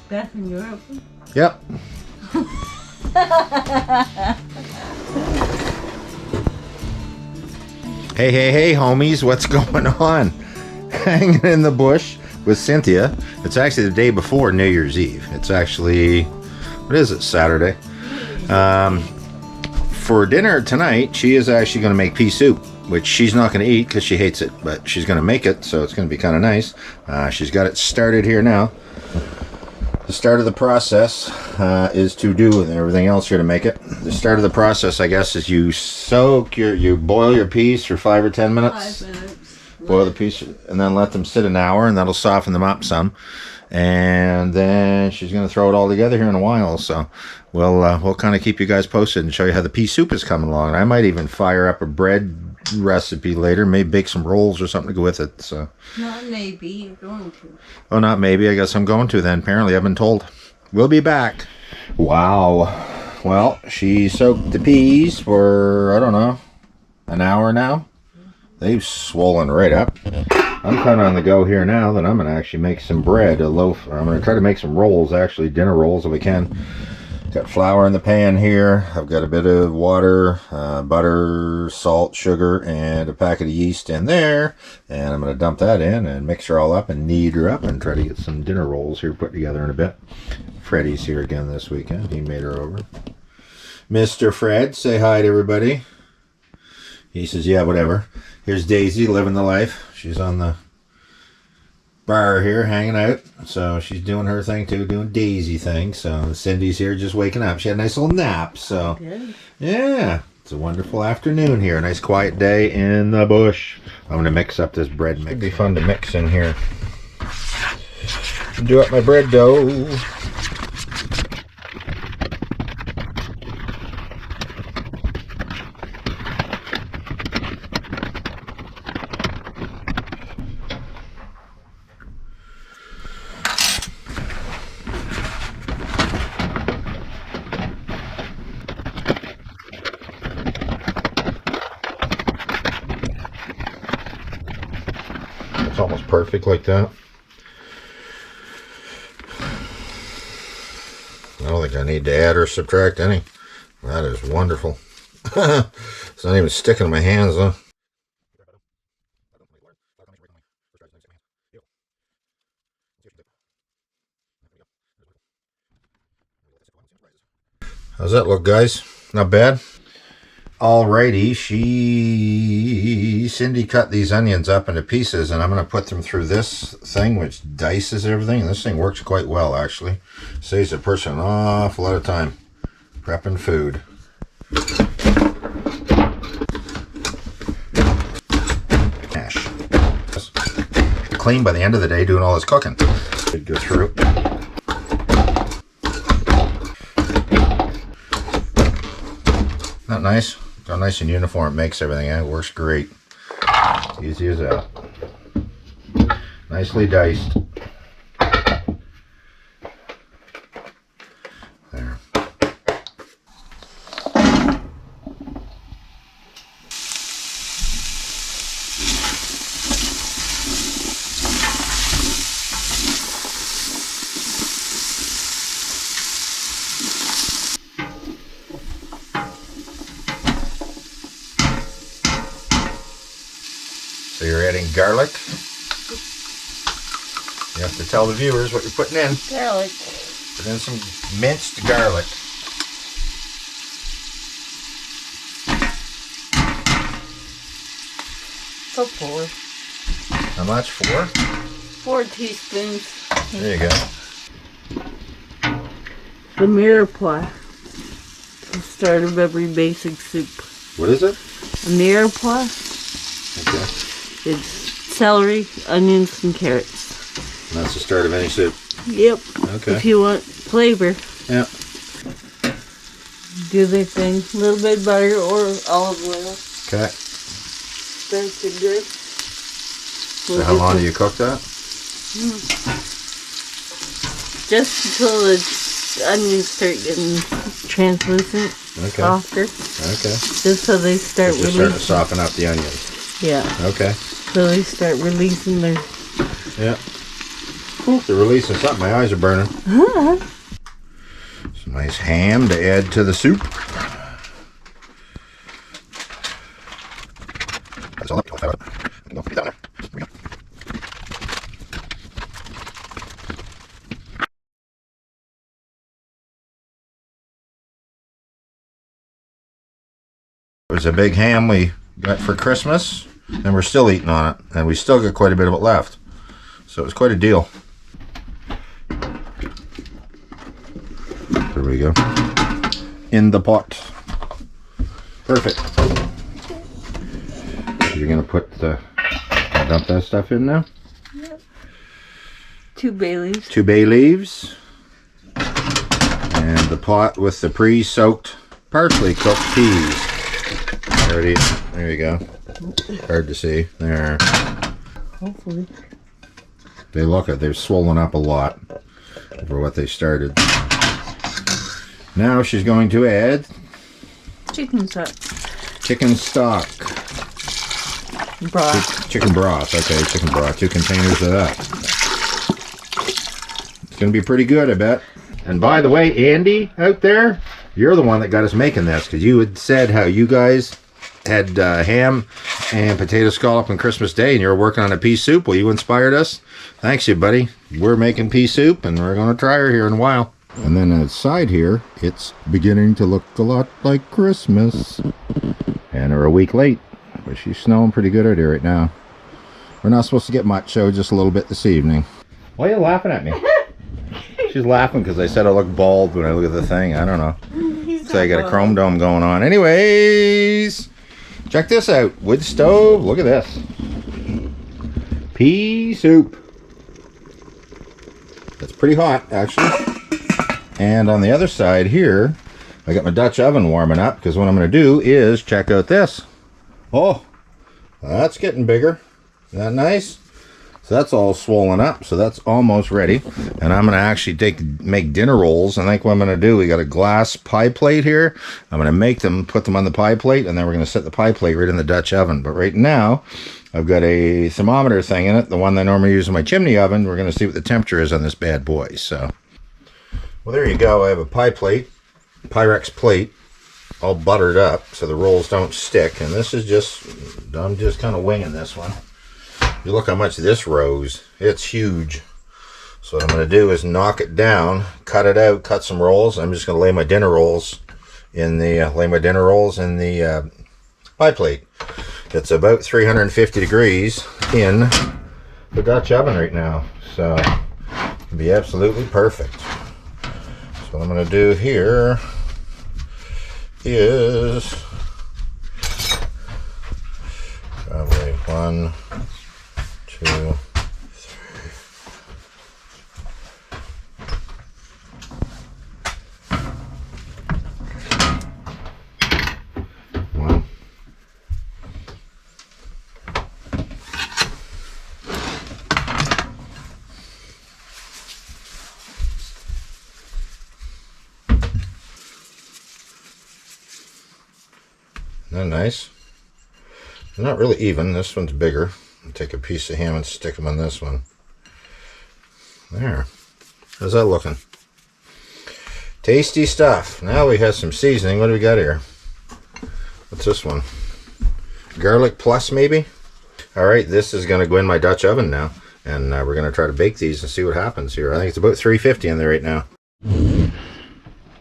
Bathroom door open? Yep. Hey, homies, what's going on? Hanging in the bush with Cynthia. It's actually the day before New Year's Eve. It's actually, what is it, Saturday? For dinner tonight, she is actually going to make pea soup, which she's not going to eat because she hates it, but she's going to make it, so it's going to be kind of nice. She's got it started here now. The start of the process is to do with everything else here to make it. The start of the process, I guess, is you boil your peas for 5 or 10 minutes. 5 minutes. Boil the peas and then let them sit an hour, and that'll soften them up some. And then she's going to throw it all together here in a while. So we'll kind of keep you guys posted and show you how the pea soup is coming along. And I might even fire up a bread recipe later, maybe bake some rolls or something to go with it. So Not maybe, you're going to. Oh, not maybe. I guess I'm going to then. Apparently, I've been told. We'll be back. Wow. Well, she soaked the peas for, I don't know, an hour now. They've swollen right up. I'm kind of on the go here now that I'm going to actually make some bread, a loaf. I'm going to try to make some rolls, actually, dinner rolls if we can. Got flour in the pan here. I've got a bit of water, butter, salt, sugar, and a packet of yeast in there. And I'm going to dump that in and mix her all up and knead her up and try to get some dinner rolls here put together in a bit. Freddie's here again this weekend. He made her over. Mr. Fred, say hi to everybody. He says, yeah, whatever. Here's Daisy living the life. She's on the bar here hanging out, so she's doing her thing too, doing Daisy thing. So Cindy's here just waking up. She had a nice little nap, so Good. yeah, it's a wonderful afternoon here. A nice quiet day in the bush. I'm going to mix up this bread mix. It'd be fun to mix in here. Do up my bread dough. It's almost perfect like that. I don't think I need to add or subtract any. That is wonderful. It's not even sticking to my hands though. How's that look, guys? Not bad. Alrighty, Cindy cut these onions up into pieces, and I'm going to put them through this thing which dices everything. And this thing works quite well, actually. Saves a person an awful lot of time prepping food. Cash. Clean by the end of the day doing all this cooking. Should go through. Not nice? Got nice and uniform. Makes everything. It works great. Easy as that. Nicely diced. There. So you're adding garlic. You have to tell the viewers what you're putting in. Garlic. Put in some minced garlic. So 4. How much? 4? 4 teaspoons. There you go. The mirepoix. The start of every basic soup. What is it? A mirepoix. Okay. It's celery, onions, and carrots. And that's the start of any soup. Yep. Okay. If you want flavor. Yeah. Do their thing. A little bit of butter or olive oil. Okay. That's it good. So how long do you cook that? Just until the onions start getting translucent, Okay. softer. Okay. Just so they start Just releasing. starting to soften up the onions. Yeah. Okay. So they start releasing their. Yeah. Oops, they're releasing something. My eyes are burning. Some nice ham to add to the soup. That's all up. Don't forget down there. There we go. It was a big ham we got for Christmas, and we're still eating on it, and we still got quite a bit of it left. So it was quite a deal. There we go. In the pot. Perfect. You're gonna put the dump that stuff in now? Yep. 2 bay leaves. 2 bay leaves. And the pot with the pre-soaked, partially cooked peas. Already, there you go. Hard to see. There. Hopefully. They look at, they've swollen up a lot over what they started. Now she's going to add Chicken stock. Chicken stock. Broth. Chicken broth. Okay, chicken broth. 2 containers of that. It's going to be pretty good, I bet. And by the way, Andy out there, you're the one that got us making this, because you had said how you guys had ham and potato scallop on Christmas Day, and you were working on a pea soup. Well, you inspired us. Thanks, you buddy. We're making pea soup, and we're going to try her here in a while. And then outside here, it's beginning to look a lot like Christmas. And we're a week late, but she's snowing pretty good out here right now. We're not supposed to get much, so just a little bit this evening. Why are you laughing at me? She's laughing because I said I look bald when I look at the thing. I don't know. So I got a chrome dome going on. Anyways, check this out. Wood stove. Look at this. Pea soup. It's pretty hot, actually. And on the other side here, I got my Dutch oven warming up, because what I'm going to do is check out this. Oh, that's getting bigger. Isn't that nice? So that's all swollen up, so that's almost ready. And I'm going to actually make dinner rolls. I think what I'm going to do, we got a glass pie plate here. I'm going to make them, put them on the pie plate, and then we're going to set the pie plate right in the Dutch oven. But right now, I've got a thermometer thing in it, the one that I normally use in my chimney oven. We're going to see what the temperature is on this bad boy. So, well, there you go. I have a pie plate, Pyrex plate, all buttered up so the rolls don't stick. And this is just, I'm just kind of winging this one. You look how much this rose. It's huge. So what I'm going to do is knock it down, cut it out, cut some rolls. I'm just going to lay my dinner rolls in the pie plate. It's about 350 degrees in the Dutch oven right now. So it'll be absolutely perfect. So what I'm going to do here is probably 1, 2, 3. One. Isn't that nice? They're not really even. This one's bigger. I'll take a piece of ham and stick them on this one. There. How's that looking? Tasty stuff. Now we have some seasoning. What do we got here? What's this one? Garlic plus, maybe? Alright, this is going to go in my Dutch oven now. And we're going to try to bake these and see what happens here. I think it's about 350 in there right now.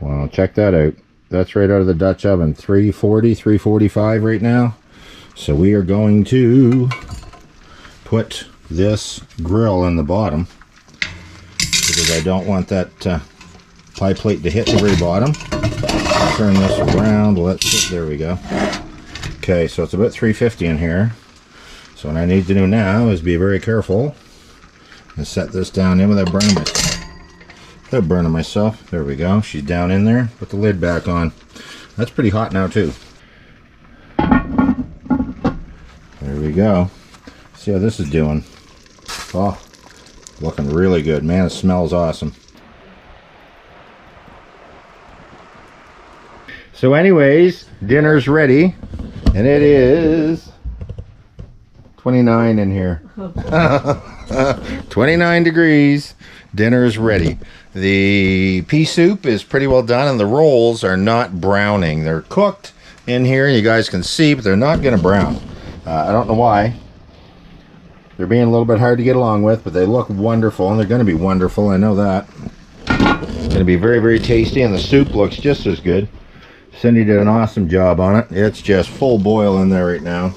Well, check that out. That's right out of the Dutch oven. 340, 345 right now. So we are going to put this grill in the bottom, because I don't want that pie plate to hit the very bottom. Turn this around. Let's sit. There we go. Okay, so it's about 350 in here. So what I need to do now is be very careful and set this down in without burning myself. Without burning myself. There we go. She's down in there. Put the lid back on. That's pretty hot now too. There we go. See how this is doing. Oh, looking really good. Man, it smells awesome. So anyways, dinner's ready. And it is 29 in here. 29 degrees. Dinner is ready. The pea soup is pretty well done, and the rolls are not browning. They're cooked in here, you guys can see, but they're not going to brown. I don't know why. They're being a little bit hard to get along with, but they look wonderful, and they're going to be wonderful. I know that. It's going to be very, very tasty, and the soup looks just as good. Cindy did an awesome job on it. It's just full boil in there right now.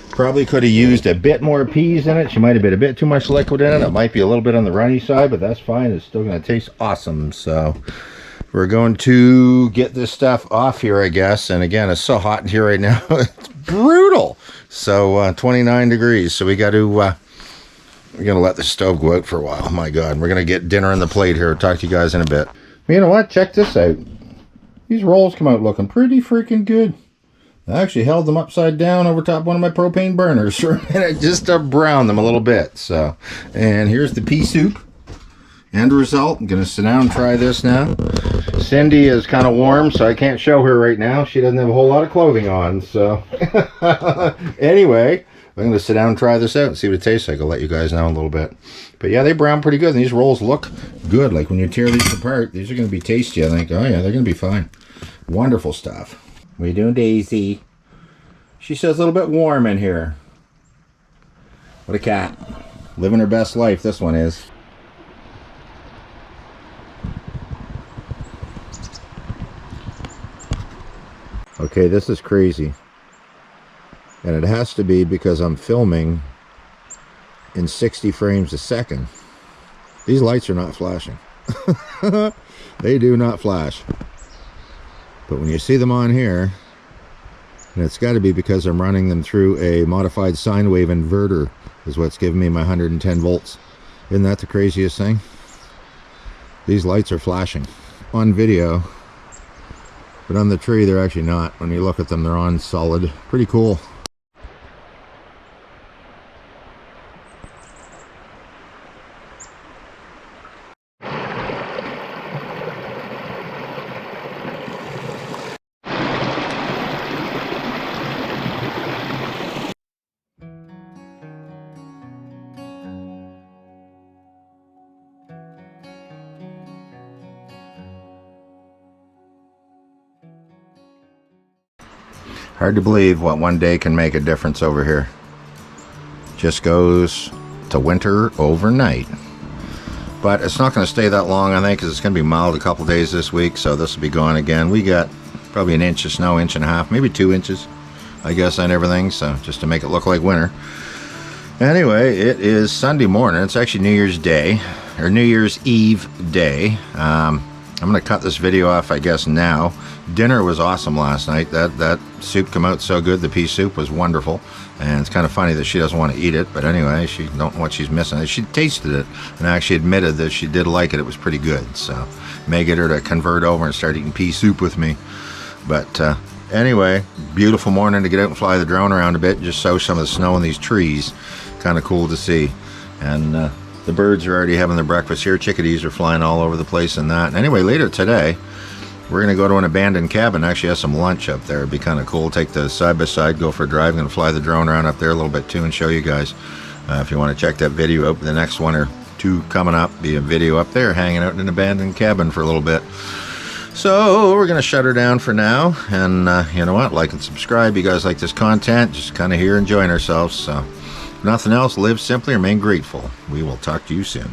Probably could have used a bit more peas in it. She might have been a bit too much liquid in it. It might be a little bit on the runny side, but that's fine. It's still going to taste awesome. So we're going to get this stuff off here, I guess. And again, it's so hot in here right now. It's brutal. So 29 degrees. So we got to we're going to let the stove go out for a while. My God, we're going to get dinner on the plate here. I'll talk to you guys in a bit. You know what? Check this out. These rolls come out looking pretty freaking good. I actually held them upside down over top one of my propane burners for a minute just to brown them a little bit. So, and here's the pea soup. End result. I'm going to sit down and try this now. Cindy is kind of warm, so I can't show her right now. She doesn't have a whole lot of clothing on. So, anyway, I'm going to sit down and try this out and see what it tastes like. I'll let you guys know in a little bit. But yeah, they brown pretty good. And these rolls look good. Like when you tear these apart, these are going to be tasty, I think. Oh yeah, they're going to be fine. Wonderful stuff. What are you doing, Daisy? She says a little bit warm in here. What a cat. Living her best life, this one is. Okay, this is crazy. And it has to be because I'm filming in 60 frames a second. These lights are not flashing. They do not flash. But when you see them on here, and it's got to be because I'm running them through a modified sine wave inverter is what's giving me my 110 volts. Isn't that the craziest thing? These lights are flashing on video, but on the tree they're actually not. When you look at them, they're on solid. Pretty cool. Hard to believe what one day can make a difference over here. Just goes to winter overnight. But it's not going to stay that long, I think, because it's going to be mild a couple days this week, so this will be gone again. We got probably an inch of snow, inch and a half, maybe 2 inches, I guess, on everything, so just to make it look like winter. Anyway, it is Sunday morning. It's actually New Year's Day, or New Year's Eve day. I'm going to cut this video off, I guess, now. Dinner was awesome last night. That soup came out so good. The pea soup was wonderful. And it's kind of funny that she doesn't want to eat it. But anyway, she don't know what she's missing. She tasted it and actually admitted that she did like it. It was pretty good. So may get her to convert over and start eating pea soup with me. But anyway, beautiful morning to get out and fly the drone around a bit. Just sow some of the snow in these trees. Kind of cool to see. And the birds are already having their breakfast here. Chickadees are flying all over the place and that. And anyway, later today, we're going to go to an abandoned cabin, actually have some lunch up there. It'd be kind of cool. Take the side-by-side, go for a drive. I'm going to fly the drone around up there a little bit too and show you guys. If you want to check that video out, the next one or two coming up, be a video up there hanging out in an abandoned cabin for a little bit. So we're going to shut her down for now. And you know what? Like and subscribe. You guys like this content, just kind of here enjoying ourselves. So if nothing else, live simply, remain grateful. We will talk to you soon.